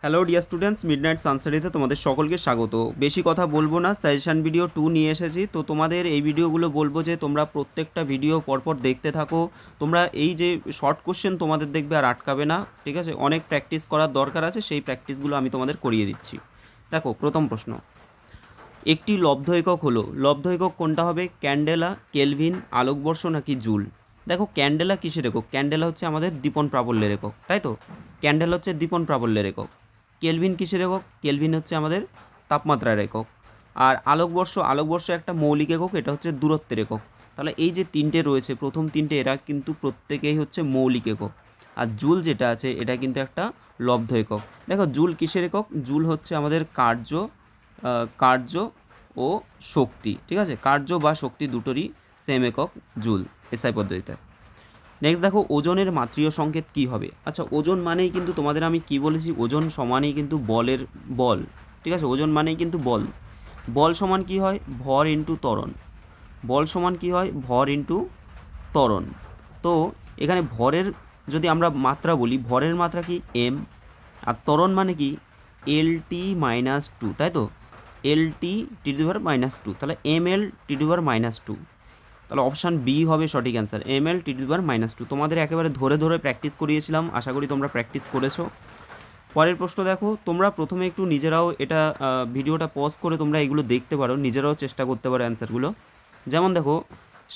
Hello dear students, midnight সানস্টাডিতে তোমাদের সকলকে স্বাগত। বেশি কথা বলবো না, সাজেশান ভিডিও 2 নিয়ে এসেছি। তো তোমাদের এই ভিডিওগুলো বলবো যে তোমরা প্রত্যেকটা ভিডিও পরপর দেখতে থাকো। তোমরা এই যে শর্ট কোশ্চেন তোমাদের দেখবে আর আটকাবে না, ঠিক আছে? অনেক প্র্যাকটিস করার দরকার আছে, সেই প্র্যাকটিসগুলো আমি তোমাদের করিয়ে দিচ্ছি। দেখো, প্রথম প্রশ্ন, একটি লব্ধ একক হলো, লব্ধ একক কোনটা হবে? ক্যান্ডেলা, কেলভিন, আলোকবর্ষ নাকি জুল? দেখো, ক্যান্ডেলা কিসের একক? ক্যান্ডেলা হচ্ছে আমাদের দীপন প্রাবল্যের একক, তাই তো? ক্যান্ডেল হচ্ছে দীপন প্রাবল্যের একক। কেলভিন কিসের একক? কেলভিন হচ্ছে আমাদের তাপমাত্রার একক। আর আলোকবর্ষ, আলোকবর্ষ একটা মৌলিক একক, এটা হচ্ছে দূরত্বের একক। তাহলে এই যে তিনটে রয়েছে, প্রথম তিনটে, এরা কিন্তু প্রত্যেকেই হচ্ছে মৌলিক একক। আর জুল যেটা আছে এটা কিন্তু একটা লব্ধ একক। দেখো, জুল কিসের একক? জুল হচ্ছে আমাদের কার্য ও শক্তি, ঠিক আছে? কার্য বা শক্তি দুটোরই সেম একক জুল, এসআই পদ্ধতিতে। নেক্সট দেখো, ওজনের মাত্রীয় সংকেত কী হবে? আচ্ছা, ওজন মানেই কিন্তু তোমাদের আমি কি বলেছি, ওজন সমানেই কিন্তু বল, ঠিক আছে? ওজন মানেই কিন্তু বল। বল সমান কি হয়? ভর ইন্টু ত্বরণ। বল সমান কি হয়? ভর ইন্টু ত্বরণ। তো এখানে ভরের যদি আমরা মাত্রা বলি, ভরের মাত্রা কি? এম। আর ত্বরণ মানে কি? LT-2, তাই তো? LT-2, তাহলে ML-2। তাহলে অপশান বি হবে সঠিক অ্যান্সার, ML-2। তোমাদের একেবারে ধরে ধরে প্র্যাকটিস করিয়েছিলাম, আশা করি তোমরা প্র্যাকটিস করেছো। পরের প্রশ্ন দেখো, তোমরা প্রথমে একটু নিজেরাও এটা ভিডিওটা পজ করে তোমরা এগুলো দেখতে পারো, নিজেরাও চেষ্টা করতে পারো অ্যান্সারগুলো। যেমন দেখো,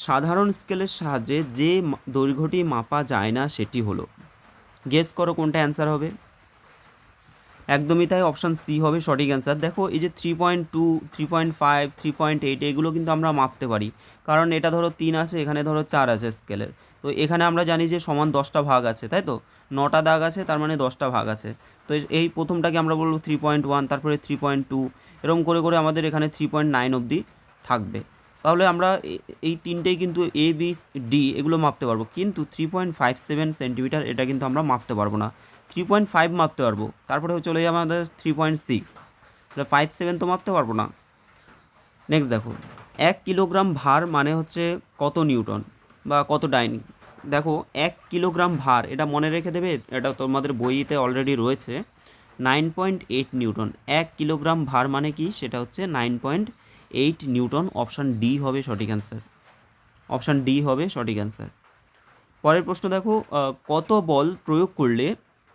সাধারণ স্কেলের সাহায্যে যে দৈর্ঘ্যটি মাপা যায় না সেটি হলো, গেস করো কোনটা অ্যান্সার হবে? একদমই তাই, অপশান সি হবে সঠিক অ্যান্সার। দেখো, এই যে 3.2, 3.5, 3.8 এগুলো কিন্তু আমরা মাপতে পারি, কারণ এটা ধরো 3 আছে, এখানে ধরো 4 আছে স্কেলের। তো এখানে আমরা জানি যে সমান 10টা ভাগ আছে, তাই তো? 9টা দাগ আছে, তার মানে 10টা ভাগ আছে। তো এই প্রথমটাকে আমরা বলবো 3.1, তারপরে 3.2, এরকম করে করে আমাদের এখানে 3.9 অবধি থাকবে। তাহলে আমরা এই তিনটেই কিন্তু ABD এগুলো মাপতে পারবো, কিন্তু 3.57 সেন্টিমিটার এটা কিন্তু আমরা মাপতে পারবো না। 3.5 মাপতে পারবো, তারপরে চলে যাবে আমাদের 3.6, তাহলে 5.7 তো মাপতে পারবো না। নেক্সট দেখো, 1 কিলোগ্রাম ভার মানে হচ্ছে কত নিউটন বা কত ডাইন? দেখো, 1 কিলোগ্রাম ভার, এটা মনে রেখে দেবে, এটা তোমাদের বইতে অলরেডি রয়েছে, 9.8 নিউটন। 1 কিলোগ্রাম ভার মানে কি? সেটা হচ্ছে 9.8 নিউটন। অপশান ডি হবে সঠিক অ্যান্সার, অপশান ডি হবে সঠিক অ্যান্সার। পরের প্রশ্ন দেখো, কত বল প্রয়োগ করলে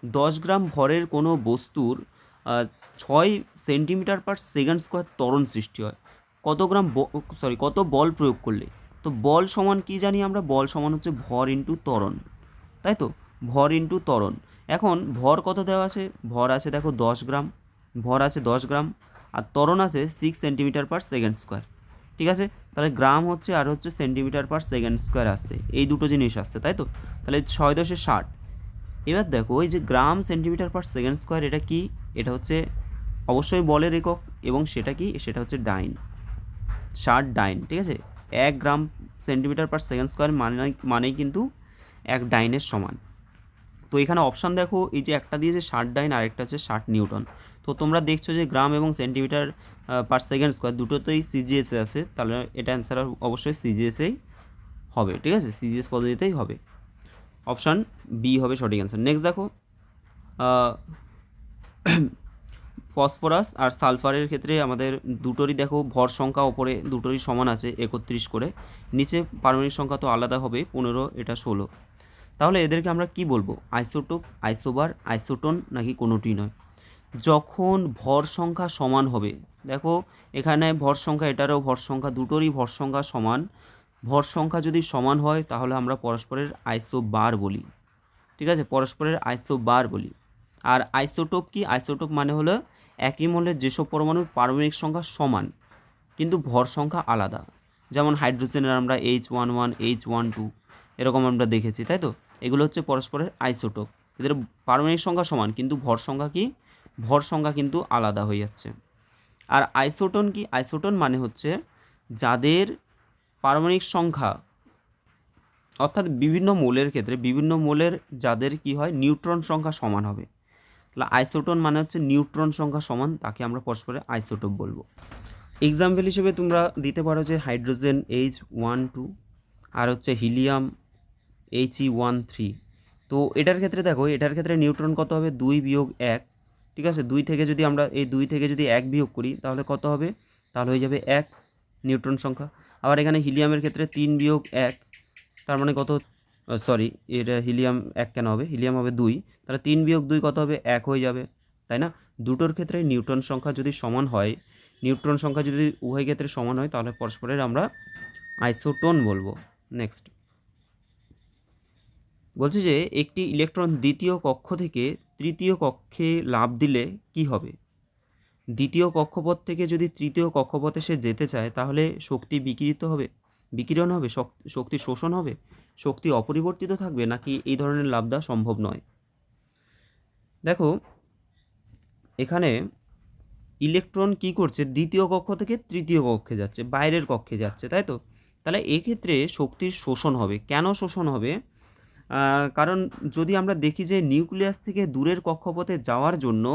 10 গ্রাম ভরের কোনো বস্তুর 6 সেন্টিমিটার/সেকেন্ড স্কোয়ার ত্বরণ সৃষ্টি হয়? কত বল প্রয়োগ করলে? তো বল সমান কি জানি আমরা? বল সমান হচ্ছে ভর ইন্টু ত্বরণ, তাই তো? ভর ইন্টু ত্বরণ। এখন ভর কত দেওয়া আছে? ভর আছে দেখো 10 গ্রাম, ভর আছে 10 গ্রাম, আর ত্বরণ আছে 6 সেন্টিমিটার/সেকেন্ড স্কোয়ার, ঠিক আছে? তাহলে গ্রাম হচ্ছে আর হচ্ছে সেন্টিমিটার/সেকেন্ড স্কোয়ার আসছে, এই দুটো জিনিস আসছে, তাই তো? তাহলে 6×10=60। এবার দেখো, এই যে গ্রাম সেন্টিমিটার/সেকেন্ড স্কোয়ার, এটা কি? এটা হচ্ছে অবশ্যই বলের একক, এবং সেটা কি? সেটা হচ্ছে ডাইন, 60 ডাইন, ঠিক আছে? 1 গ্রাম সেন্টিমিটার/সেকেন্ড স্কোয়ার মানেই কিন্তু 1 ডাইনের সমান। তো এখানে অপশান দেখো, এই যে একটা দিয়েছে 60 ডাইন, আরেকটা হচ্ছে 60 নিউটন। তো তোমরা দেখছো যে গ্রাম এবং সেন্টিমিটার/সেকেন্ড স্কোয়ার দুটোতেই সিজিএসে আছে, তাহলে এটা অ্যান্সার অবশ্যই সিজিএসেই হবে, ঠিক আছে? সিজিএস পদ্ধতিতেই হবে। অপশান বি হবে সঠিক অ্যান্সার। নেক্সট দেখো, ফসফরাস আর সালফারের ক্ষেত্রে আমাদের দুটোরই দেখো ভর সংখ্যা ওপরে দুটোরই সমান আছে 31 করে, নিচে পারমাণবিক সংখ্যা তো আলাদা হবে, 15, এটা 16। তাহলে এদেরকে আমরা কি বলবো? আইসোটোপ, আইসোবার, আইসোটোন, নাকি কোনোটি নয়? যখন ভর সংখ্যা সমান হবে, দেখো এখানে ভর সংখ্যা, এটারও ভর সংখ্যা, দুটোরই ভর সংখ্যা সমান। ভর সংখ্যা যদি সমান হয় তাহলে আমরা পরস্পরের আইসোবার বলি, ঠিক আছে? পরস্পরের আইসোবার বলি। আর আইসোটোপ কি? আইসোটোপ মানে হলো একই মৌলের যেসব পরমাণুর পারমাণবিক সংখ্যা সমান কিন্তু ভর সংখ্যা আলাদা। যেমন হাইড্রোজেনের আমরা H11, H12 এরকম আমরা দেখেছি, তাই তো? এগুলো হচ্ছে পরস্পরের আইসোটোপ, এদের পারমাণবিক সংখ্যা সমান কিন্তু ভর সংখ্যা কি? ভর সংখ্যা কিন্তু আলাদা হয়ে যাচ্ছে। আর আইসোটোন কি? আইসোটোন মানে হচ্ছে যাদের পারমাণবিক সংখ্যা, অর্থাৎ বিভিন্ন মৌলের ক্ষেত্রে বিভিন্ন মৌলের যাদের কি হয়, নিউট্রন সংখ্যা সমান হবে। তাহলে আইসোটোন মানে হচ্ছে নিউট্রন সংখ্যা সমান, তাকে আমরা পরস্পরে আইসোটোপ বলবো। এক্সাম্পল হিসেবে তোমরা দিতে পারো যে হাইড্রোজেন H12, আর হচ্ছে হিলিয়াম He13। তো এটার ক্ষেত্রে দেখো, এটার ক্ষেত্রে নিউট্রন কত হবে? 2 - 1, ঠিক আছে, 2 থেকে যদি আমরা এই 2 থেকে যদি 1 বিয়োগ করি তাহলে কত হবে, তাহলে হয়ে যাবে 1 নিউট্রন সংখ্যা। আবার এখানে হিলিয়ামের ক্ষেত্রে 3 বিয়োগ 1, তার মানে কত, সরি এটা হিলিয়াম 1 কেন হবে, হিলিয়াম হবে 2, তাহলে 3 বিয়োগ 2 কত হবে, 1 হয়ে যাবে, তাই না? দুটোর ক্ষেত্রে নিউট্রন সংখ্যা যদি সমান হয়, নিউট্রন সংখ্যা যদি উভয় ক্ষেত্রে সমান হয় তাহলে পরস্পরের আমরা আইসোটোন বলবো। নেক্সট বলছে যে একটি ইলেকট্রন দ্বিতীয় কক্ষ থেকে তৃতীয় কক্ষে লাফ দিলে কি হবে? দ্বিতীয় কক্ষপথ থেকে যদি তৃতীয় কক্ষপথে সে যেতে চায় তাহলে শক্তি বিকিরণ হবে, শক্তি শোষণ হবে, শক্তি অপরিবর্তিত থাকবে, নাকি এই ধরনের লাভ দেওয়া সম্ভব নয়? দেখো এখানে ইলেকট্রন কি করছে, দ্বিতীয় কক্ষ থেকে তৃতীয় কক্ষে যাচ্ছে, বাইরের কক্ষে যাচ্ছে, তাই তো? তাহলে এক্ষেত্রে শক্তির শোষণ হবে। কেন শোষণ হবে? কারণ যদি আমরা দেখি যে নিউক্লিয়াস থেকে দূরের কক্ষপথে যাওয়ার জন্য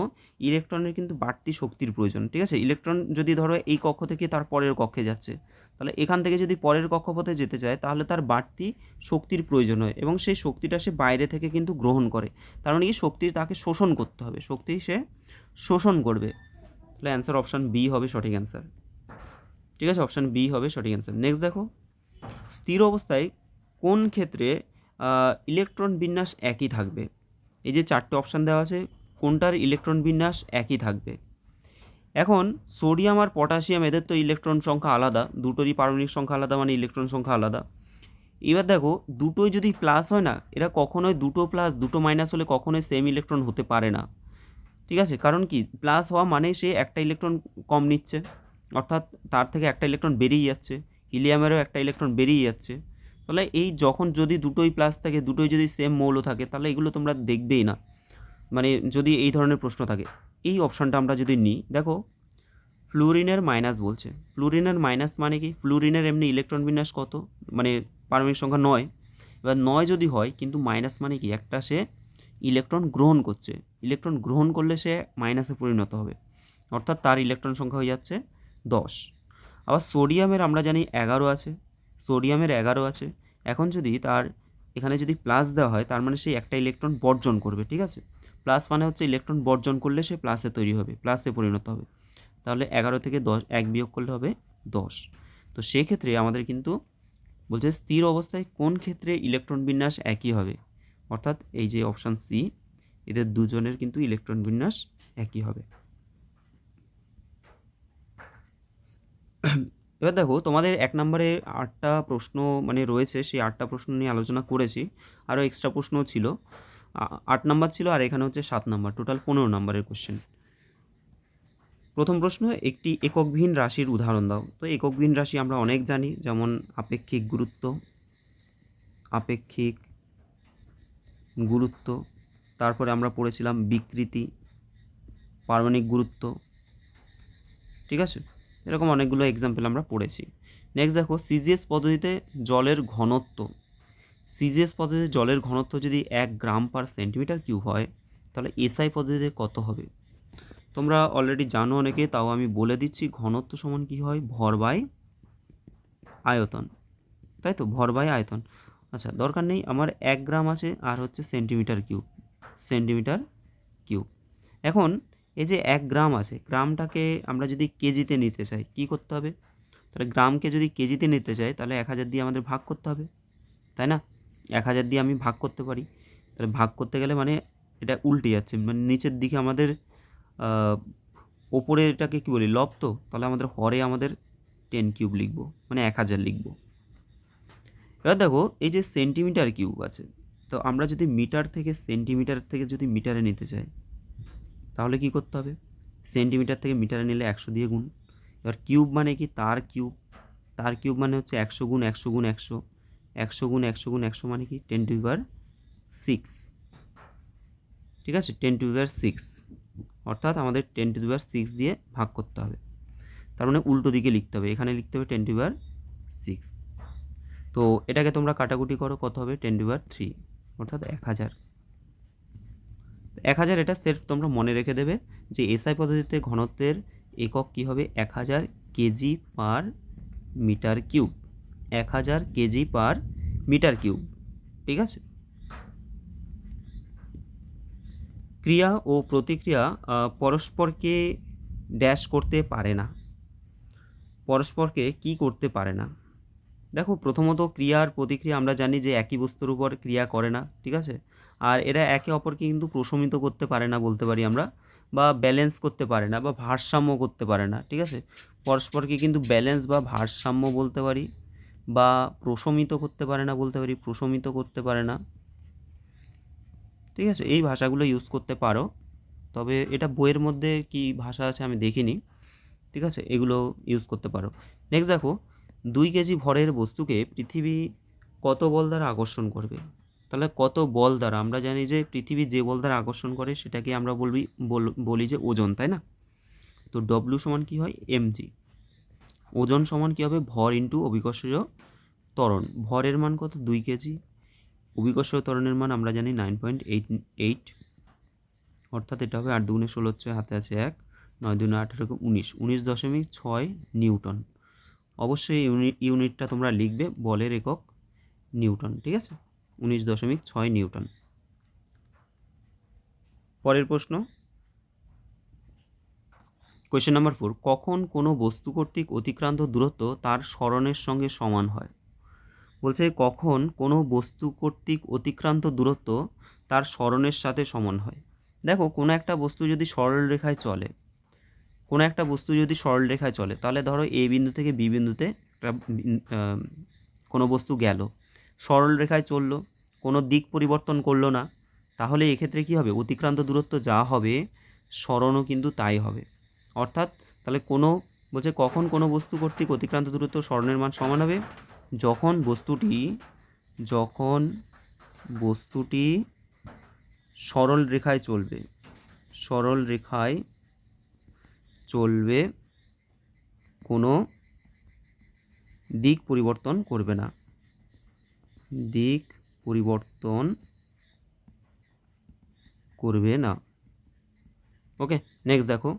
ইলেকট্রনের কিন্তু বাড়তি শক্তির প্রয়োজন, ঠিক আছে? ইলেকট্রন যদি ধরো এই কক্ষ থেকে তার পরের কক্ষে যাচ্ছে, তাহলে এখান থেকে যদি পরের কক্ষপথে যেতে চায় তাহলে তার বাড়তি শক্তির প্রয়োজন হয়, এবং সেই শক্তিটা সে বাইরে থেকে কিন্তু গ্রহণ করে। তার মানে কি, শক্তি তাকে শোষণ করতে হবে, শক্তি সে শোষণ করবে। তাহলে অ্যান্সার অপশান বি হবে সঠিক অ্যান্সার, ঠিক আছে? অপশান বি হবে সঠিক অ্যান্সার। নেক্সট দেখো, স্থির অবস্থায় কোন ক্ষেত্রে ইলেকট্রন বিন্যাস একই থাকবে? এই যে 4টে অপশান দেওয়া আছে, কোনটার ইলেকট্রন বিন্যাস একই থাকবে? এখন সোডিয়াম আর পটাশিয়াম এদের তো ইলেকট্রন সংখ্যা আলাদা, দুটোরই পারমাণবিক সংখ্যা আলাদা, মানে ইলেকট্রন সংখ্যা আলাদা। এবার দেখো দুটোই যদি প্লাস হয় না, এরা কখনোই দুটো প্লাস দুটো মাইনাস হলে কখনোই সেম ইলেকট্রন হতে পারে না, ঠিক আছে? কারণ কি, প্লাস হওয়া মানে সে একটা ইলেকট্রন কম নিচ্ছে, অর্থাৎ তার থেকে একটা ইলেকট্রন বেরিয়ে যাচ্ছে, হিলিয়ামেরও একটা ইলেকট্রন বেরিয়ে যাচ্ছে। তাহলে এই যখন যদি দুটোই প্লাস থাকে, দুটোই যদি সেম মৌল থাকে, তাহলে এগুলো তোমরা দেখবেই না, মানে যদি এই ধরনের প্রশ্ন থাকে। এই অপশানটা আমরা যদি নিই, দেখো ফ্লুরিনের মাইনাস বলছে, ফ্লুরিনের মাইনাস মানে কি, ফ্লুরিনের এমনি ইলেকট্রন বিন্যাস কত, মানে পারমাণবিক সংখ্যা 9। এবার 9 যদি হয়, কিন্তু মাইনাস মানে কি, একটা সে ইলেকট্রন গ্রহণ করছে, ইলেকট্রন গ্রহণ করলে সে মাইনাসে পরিণত হবে, অর্থাৎ তার ইলেকট্রন সংখ্যা হয়ে যাচ্ছে 10। আবার সোডিয়ামের আমরা জানি 11 আছে, সোডিয়ামের 11 আছে। এখন যদি তার এখানে যদি প্লাস দেওয়া হয়, তার মানে সে একটা ইলেকট্রন বর্জন করবে, ঠিক আছে? প্লাস মানে হচ্ছে ইলেকট্রন বর্জন করলে সে প্লাসে তৈরি হবে, প্লাসে পরিণত হবে। তাহলে 11 থেকে 10 1 বিয়োগ করলে হবে 10। তো সেক্ষেত্রে আমাদের কিন্তু বলছে স্থির অবস্থায় কোন ক্ষেত্রে ইলেকট্রন বিন্যাস একই হবে, অর্থাৎ এই যে অপশান সি, এদের দুজনের কিন্তু ইলেকট্রন বিন্যাস একই হবে। এবার দেখো তোমাদের 1 নম্বরে 8টা প্রশ্ন মানে রয়েছে, সেই 8টা প্রশ্ন নিয়ে আলোচনা করেছি, আরও এক্সট্রা প্রশ্নও ছিল, 8 নম্বর ছিল, আর এখানে হচ্ছে 7 নম্বর, টোটাল 15 নম্বরের কোশ্চেন। প্রথম প্রশ্ন, একটি এককবিহীন রাশির উদাহরণ দাও। তো এককবিহীন রাশি আমরা অনেক জানি, যেমন আপেক্ষিক গুরুত্ব, তারপরে আমরা পড়েছিলাম বিকৃতি, পারমাণবিক গুরুত্ব, ঠিক আছে? এরকম অনেকগুলো এক্সাম্পল আমরা পড়েছি। নেক্সট দেখো, সিজিএস পদ্ধতিতে জলের ঘনত্ব যদি 1 গ্রাম পার সেন্টিমিটার কিউব হয়, তাহলে এসআই পদ্ধতিতে কত হবে? তোমরা অলরেডি জানো অনেকে, তাও আমি বলে দিচ্ছি, ঘনত্ব সমান কি হয়, ভর বাই আয়তন, তাই তো? ভর বাই আয়তন। আচ্ছা, দরকার নেই, আমার 1 গ্রাম আছে আর হচ্ছে সেন্টিমিটার কিউব। এখন এই যে 1 গ্রাম আছে, গ্রামটাকে আমরা যদি কেজিতে নিতে চাই, কি করতে হবে? তাহলে গ্রামকে যদি কেজিতে নিতে চাই, তাহলে 1000 দিয়ে আমাদের ভাগ করতে হবে, তাই না? 1000 দিয়ে আমি ভাগ করতে পারি, তাহলে ভাগ করতে গেলে মানে এটা উল্টে যাচ্ছে, মানে নিচের দিকে আমাদের ওপরে এটাকে কী বলি, লব, তো তাহলে আমাদের হরে আমাদের 10 কিউব লিখব, মানে 1000 লিখব। এবার দেখো এই যে সেন্টিমিটার কিউব আছে, তো আমরা যদি মিটার থেকে যদি মিটারে নিতে চাই, তাহলে কি করতে হবে? সেন্টিমিটার থেকে মিটারে নিলে 100 দিয়ে গুণ। এবার কিউব মানে কি, তার কিউব মানে হচ্ছে 100 গুণ 100 গুণ 100, 100 গুণ 100 গুণ 100 মানে কি 10⁶, ঠিক আছে? 10⁶, অর্থাৎ আমাদের 10⁶ দিয়ে ভাগ করতে হবে, তার মানে উল্টো দিকে লিখতে হবে, এখানে লিখতে হবে 10⁶। তো এটাকে তোমরা কাটাকুটি করো, কত হবে? 10⁵, অর্থাৎ 1000। 1000 এটা সেলফ তোমরা মনে রেখে দেবে যে এসআই পদ্ধতিতে ঘনত্বের একক কী হবে, 1000 kg per metre cube, 1000 kg per metre cube, ঠিক আছে? ক্রিয়া ও প্রতিক্রিয়া পরস্পরকে ড্যাশ করতে পারে না, পরস্পরকে কি করতে পারে না। দেখো প্রথমত ক্রিয়া আর প্রতিক্রিয়া আমরা জানি যে একই বস্তুর উপর ক্রিয়া করে না, ঠিক আছে, আর এরা একে অপরকে কিন্তু প্রশমিত করতে পারে না বলতে পারি আমরা, বা ব্যালেন্স করতে পারে না, বা ভারসাম্য করতে পারে না, ঠিক আছে। পরস্পরকে কিন্তু ব্যালেন্স বা ভারসাম্য বলতে পারি, বা প্রশমিত করতে পারে না বলতে পারি, প্রশমিত করতে পারে না, ঠিক আছে। এই ভাষাগুলো ইউজ করতে পারো, তবে এটা বইয়ের মধ্যে কি ভাষা আছে আমি দেখিনি, ঠিক আছে, এগুলো ইউজ করতে পারো। নেক্সট দেখো, 2 কেজি ভরের বস্তুকে পৃথিবী কত বল দ্বারা আকর্ষণ করবে। তাহলে কত বল দ্বারা, আমরা জানি যে পৃথিবী যে বল দ্বারা আকর্ষণ করে সেটাকে আমরা বলি যে ওজন, তাই না। তো ডব্লিউ সমান কী হয়, mg। ওজন সমান কী হবে, ভর ইন্টু অভিকর্ষীয় ত্বরণ। ভরের মান কত, 2 কেজি। অভিকর্ষীয় ত্বরণের মান আমরা জানি 9.88, অর্থাৎ এটা হবে 8 দুগুণে 16 হচ্ছে, হাতে আছে 1, 9 দুগুণে 18, 19.6 নিউটন। অবশ্যই ইউনিটটা তোমরা লিখবে, বলের একক নিউটন, ঠিক আছে, 19.6 নিউটন। পরের প্রশ্ন, কোয়েশ্চেন নাম্বার 4, কখন কোনো বস্তু কর্তৃক অতিক্রান্ত দূরত্ব তার সরণের সঙ্গে সমান হয়। বলছে কখন কোনো বস্তু কর্তৃক অতিক্রান্ত দূরত্ব তার সরণের সাথে সমান হয়। দেখো কোনো একটা বস্তু যদি সরল রেখায় চলে, কোনো একটা বস্তু যদি সরল রেখায় চলে, তাহলে ধরো এ বিন্দু থেকে বি বিন্দুতে একটা কোনো বস্তু গেল, সরল রেখায় চললো, কোনো দিক পরিবর্তন করলো না, তাহলে এক্ষেত্রে কী হবে, অতিক্রান্ত দূরত্ব যা হবে সরণও কিন্তু তাই হবে। অর্থাৎ তাহলে বলছে কখন কোনো বস্তু কর্তৃক অতিক্রান্ত দূরত্ব সরণের মান সমান হবে, যখন বস্তুটি সরল রেখায় চলবে, সরল রেখায় চলবে, কোনো দিক পরিবর্তন করবে না, দিক পরিবর্তন করবে না। ওকে, নেক্সট দেখো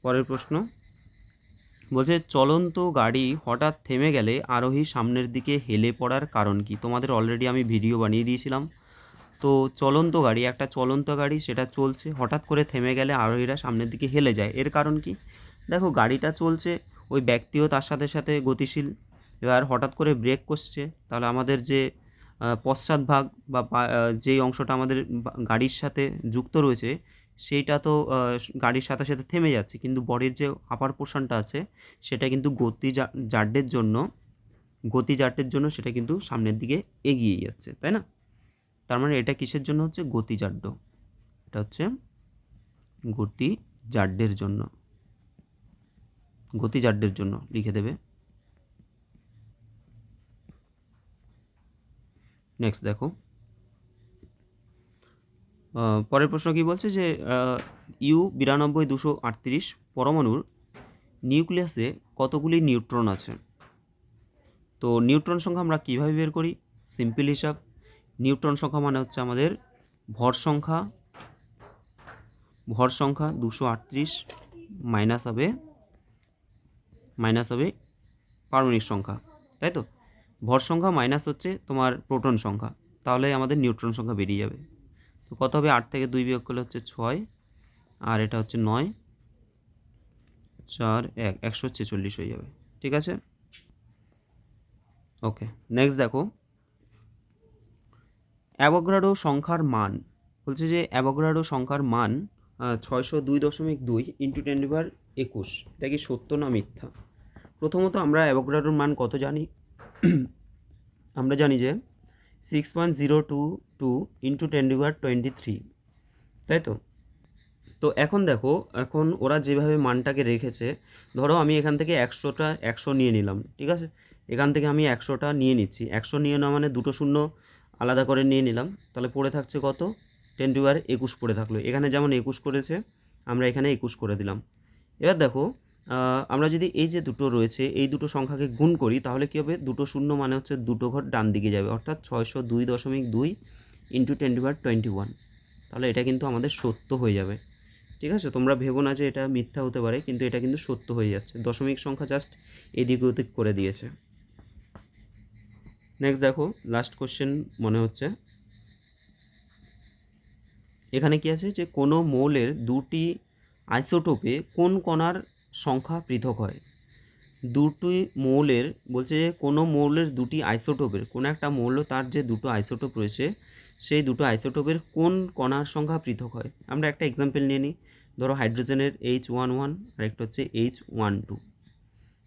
পরের প্রশ্ন, বলছে চলন্ত গাড়ি হঠাৎ থেমে গেলে আরোহী সামনের দিকে হেলে পড়ার কারণ কি। তোমাদের অলরেডি আমি ভিডিও বানিয়ে দিয়েছিলাম। তো চলন্ত গাড়ি, একটা চলন্ত গাড়ি সেটা চলছে, হঠাৎ করে থেমে গেলে আরোহীরা সামনের দিকে হেলে যায়, এর কারণ কি। দেখো গাড়িটা চলছে, ওই ব্যক্তিও তার সাথে সাথে গতিশীল, এবার হঠাৎ করে ব্রেক করছে, তাহলে আমাদের যে পশ্চাৎভাগ বা যেই অংশটা আমাদের গাড়ির সাথে যুক্ত রয়েছে সেইটা তো গাড়ির সাথে সাথে থেমে যাচ্ছে, কিন্তু বডির যে আপার পোর্শনটা আছে সেটা কিন্তু গতিজাড্যের জন্য সেটা কিন্তু সামনের দিকে এগিয়ে যাচ্ছে, তাই না। তার মানে এটা কিসের জন্য হচ্ছে, গতিজাড্য, এটা হচ্ছে গতিজাড্যের জন্য লিখে দেবে। নেক্সট দেখো পরের প্রশ্ন কি বলছে, যে U9238 পরমাণুর নিউক্লিয়াসে কতগুলি নিউট্রন আছে। তো নিউট্রন সংখ্যা আমরা কীভাবে বের করি, সিম্পল হিসাব, নিউট্রন সংখ্যা মানে হচ্ছে আমাদের ভর সংখ্যা 238 মাইনাস হবে পারমাণবিক সংখ্যা, তাই তো। ভর সংখ্যা মাইনাস হচ্ছে তোমার প্রোটন সংখ্যা, তাহলে আমাদের নিউট্রন সংখ্যা বেরিয়ে যাবে। তো কত হবে, 8 থেকে 2 বিয়োগ করলে হচ্ছে 6, আর এটা হচ্ছে 9, 4, 1, 146 হয়ে যাবে, ঠিক আছে। ওকে, নেক্সট দেখো অ্যাভোগাড্রো সংখ্যার মান, বলছে যে অ্যাভোগাড্রো সংখ্যার মান 602.2 ইন্টু 10^21, এটা কি সত্য না মিথ্যা। প্রথমত আমরা অ্যাভোগাড্রোর মান কত জানি, আমরা জানি যে 6.022 ইন্টু 10^23, তাই তো। তো এখন দেখো, এখন ওরা যেভাবে মানটাকে রেখেছে, ধরো আমি এখান থেকে 100 নিয়ে নিলাম, ঠিক আছে, এখান থেকে আমি 100টা নিয়ে নিচ্ছি, 100 নিয়ে নেওয়া মানে দুটো শূন্য আলাদা করে নিয়ে নিলাম, তাহলে পড়ে থাকছে কত, 10^21 পড়ে থাকলো। এখানে যেমন 21 করেছে, আমরা এখানে 21 করে দিলাম। এবার দেখো আমরা যদি এই যে দুটো রয়েছে এই দুটো সংখ্যাকে গুণ করি, তাহলে কী হবে, দুটো শূন্য মানে হচ্ছে দুটো ঘর ডান দিকে যাবে, অর্থাৎ 602.2 ইন্টু 10^21, তাহলে এটা কিন্তু আমাদের সত্য হয়ে যাবে, ঠিক আছে। তোমরা ভেবো না যে এটা মিথ্যা হতে পারে, কিন্তু এটা কিন্তু সত্য হয়ে যাচ্ছে, দশমিক সংখ্যা জাস্ট এদিক ওদিক করে দিয়েছে। নেক্সট দেখো লাস্ট কোশ্চেন মনে হচ্ছে, এখানে কি আছে যে কোনো মৌলের দুটি আইসোটোপে কোন কণার সংখ্যা পৃথক হয়। দুটি মৌলের বলছে যে কোনো মৌলের দুটি আইসোটোপের কোনো একটা মৌল তার যে দুটো আইসোটোপ রয়েছে সেই দুটো আইসোটোপের কোন কণার সংখ্যা পৃথক হয়। আমরা একটা এক্সাম্পল নিয়ে নিই, ধরো হাইড্রোজেনের H11 আর একটা হচ্ছে H12।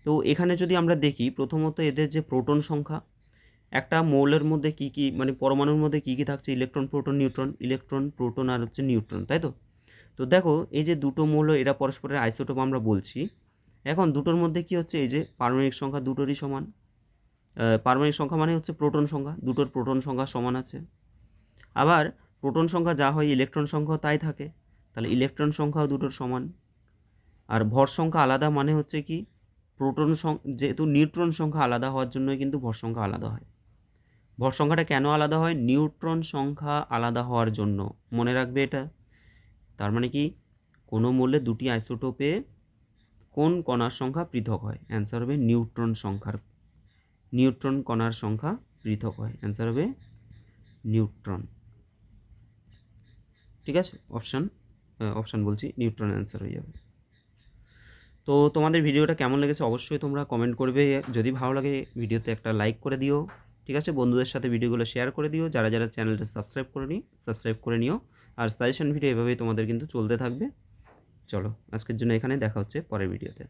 তো এখানে যদি আমরা দেখি প্রথমত এদের যে প্রোটন সংখ্যা, একটা মৌলের মধ্যে কি কি মানে পরমাণুর মধ্যে কি কি থাকছে, electron proton neutron, electron proton আর হচ্ছে নিউট্রন, তাই তো। তো দেখো এই যে দুটো মৌল এরা পরস্পরের আইসোটোপ আমরা বলছি। এখন দুটোর মধ্যে কি হচ্ছে, এই যে পারমাণবিক সংখ্যা দুটোরই সমান। পারমাণবিক সংখ্যা মানে হচ্ছে প্রোটন সংখ্যা, দুটোর প্রোটন সংখ্যা সমান আছে। আবার প্রোটন সংখ্যা যা হয় ইলেকট্রন সংখ্যাও তাই থাকে, তাহলে ইলেকট্রন সংখ্যাও দুটোর সমান। আর ভর সংখ্যা আলাদা মানে হচ্ছে কি, প্রোটন যেহেতু নিউট্রন সংখ্যা আলাদা হওয়ার জন্যই কিন্তু ভর সংখ্যা আলাদা হয়। ভর সংখ্যাটা কেন আলাদা হয়, নিউট্রন সংখ্যা আলাদা হওয়ার জন্য, মনে রাখবে এটা। তার মানে কি কোনো মৌলে দুটি আইসোটোপে কোন কণার সংখ্যা পৃথক হয়, অ্যান্সার হবে নিউট্রন কণার সংখ্যা পৃথক হয়, অ্যান্সার হবে নিউট্রন। ঠিক আছে, অপশান বলছি নিউট্রন অ্যান্সার হয়ে যাবে। তো তোমাদের ভিডিওটা কেমন লেগেছে অবশ্যই তোমরা কমেন্ট করবে। যদি ভালো লাগে ভিডিওতে একটা লাইক করে দিও। ঠিক আছে, বন্ধুদের সাথে ভিডিওগুলো শেয়ার করে দিও। যারা যারা চ্যানেলটা সাবস্ক্রাইব করে নিও। আর সাজেশন ভিডিও এভাবেই তোমাদের কিন্তু চলতে থাকবে। চলো আজকের জন্য এখানে দেখা হচ্ছে পরের ভিডিওতে।